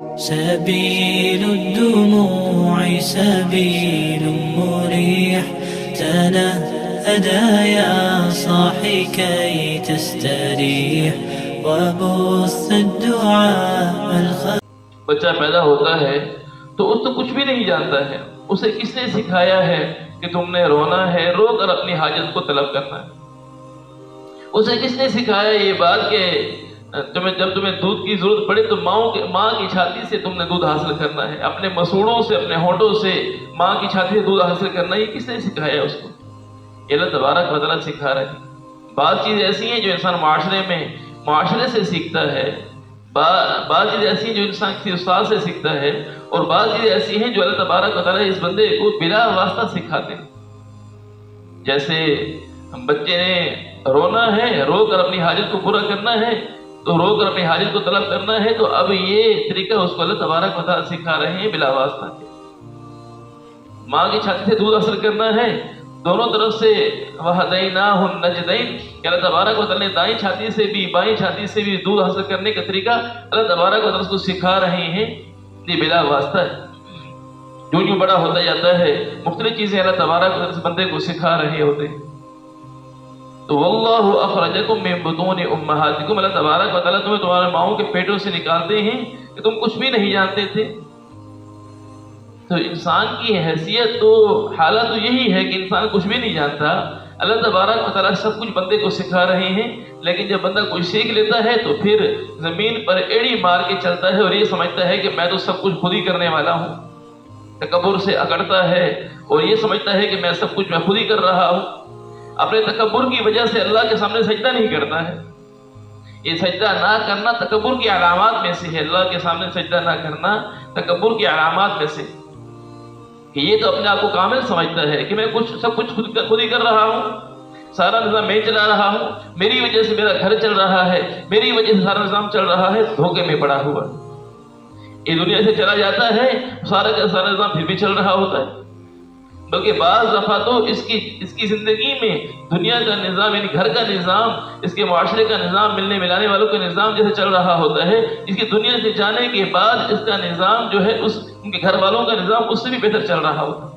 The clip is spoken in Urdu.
سبيل الدموع سبيل مريح تنهدى يا صاحي كي تستريح وبث الدعاء بچہ پیدا ہوتا ہے تو اس تو کچھ بھی نہیں جانتا ہے، اسے کس نے سکھایا ہے کہ تم نے رونا ہے، رو کر اپنی حاجت کو طلب کرنا ہے؟ اسے کس نے سکھایا یہ بات کہ جب تمہیں دودھ کی ضرورت پڑے تو ماں کی چھاتی سے تم نے دودھ حاصل کرنا ہے، اپنے مسوڑوں سے، اپنے ہونٹوں سے ماں کی چھاتی سے دودھ حاصل کرنا ہے؟ یہ کس نے سکھایا اس کو؟ یہ اللہ تبارک و تعالیٰ سکھا رہے ہیں۔ بعض چیزیں ایسی ہیں جو انسان معاشرے سے سیکھتا ہے، بعض چیزیں ایسی ہیں جو انسان کسی استاد سے سیکھتا ہے، اور بعض چیزیں ایسی ہیں جو اللہ تبارک و تعالیٰ اس بندے کو بلا واسطہ سکھاتے ہیں۔ جیسے بچے نے رونا ہے، رو کر اپنی حاجت کو پورا کرنا ہے، تو رو کر اپنی حاجت کو طلب کرنا ہے، تو اب یہ طریقہ اس کو اللہ تبارک و تعالیٰ سکھا رہے ہیں بلا واسطہ۔ ماں کی چھاتی سے دودھ حاصل کرنا ہے، دونوں طرف سے وَهَدَيْنَاهُ النَّجْدَيْنِ کہ اللہ تبارک و تعالیٰ نے دائیں چھاتی سے بھی بائیں چھاتی سے بھی دودھ حاصل کرنے کا طریقہ اللہ تبارک و تعالیٰ کو سکھا رہے ہیں، یہ بلا واسطہ ہے۔ جو بڑا ہوتا جاتا ہے مختلف چیزیں اللہ تبارک و تعالیٰ اس بندے کو سکھا رہے ہوتے ہیں۔ تو واللہ اخرجکم من بطون امہاتکم، اللہ تبارک و تعالیٰ تمہیں تمہارے ماؤں کے پیٹوں سے نکالتے ہیں کہ تم کچھ بھی نہیں جانتے تھے۔ تو انسان کی حیثیت تو حالت تو یہی ہے کہ انسان کچھ بھی نہیں جانتا، اللہ تبارک و تعالیٰ سب کچھ بندے کو سکھا رہے ہیں، لیکن جب بندہ کچھ سیکھ لیتا ہے تو پھر زمین پر ایڑی مار کے چلتا ہے اور یہ سمجھتا ہے کہ میں تو سب کچھ خود ہی کرنے والا ہوں، تکبر سے اکڑتا ہے اور یہ سمجھتا ہے کہ میں سب کچھ میں خود ہی کر رہا ہوں۔ اپنے تکبر کی وجہ سے اللہ کے سامنے سجدہ نہیں کرتا ہے۔ یہ سجدہ نہ کرنا تکبر کی علامات میں سے ہے، اللہ کے سامنے سجدہ نہ کرنا تکبر کی علامات میں سے، کہ یہ تو اپنے آپ کو کامل سمجھتا ہے کہ میں سب کچھ خود ہی کر رہا ہوں، سارا نظام میں چلا رہا ہوں، میری وجہ سے میرا گھر چل رہا ہے، میری وجہ سے سارا نظام چل رہا ہے، دھوکے میں پڑا ہوا۔ یہ دنیا سے چلا جاتا ہے، سارا کا سارا نظام پھر بھی چل رہا ہوتا ہے، بلکہ بعض دفعہ تو اس کی زندگی میں دنیا کا نظام یعنی گھر کا نظام، اس کے معاشرے کا نظام، ملنے ملانے والوں کا نظام جیسے چل رہا ہوتا ہے، اس کی دنیا سے جانے کے بعد اس کا نظام جو ہے ان کے گھر والوں کا نظام اس سے بھی بہتر چل رہا ہوتا ہے۔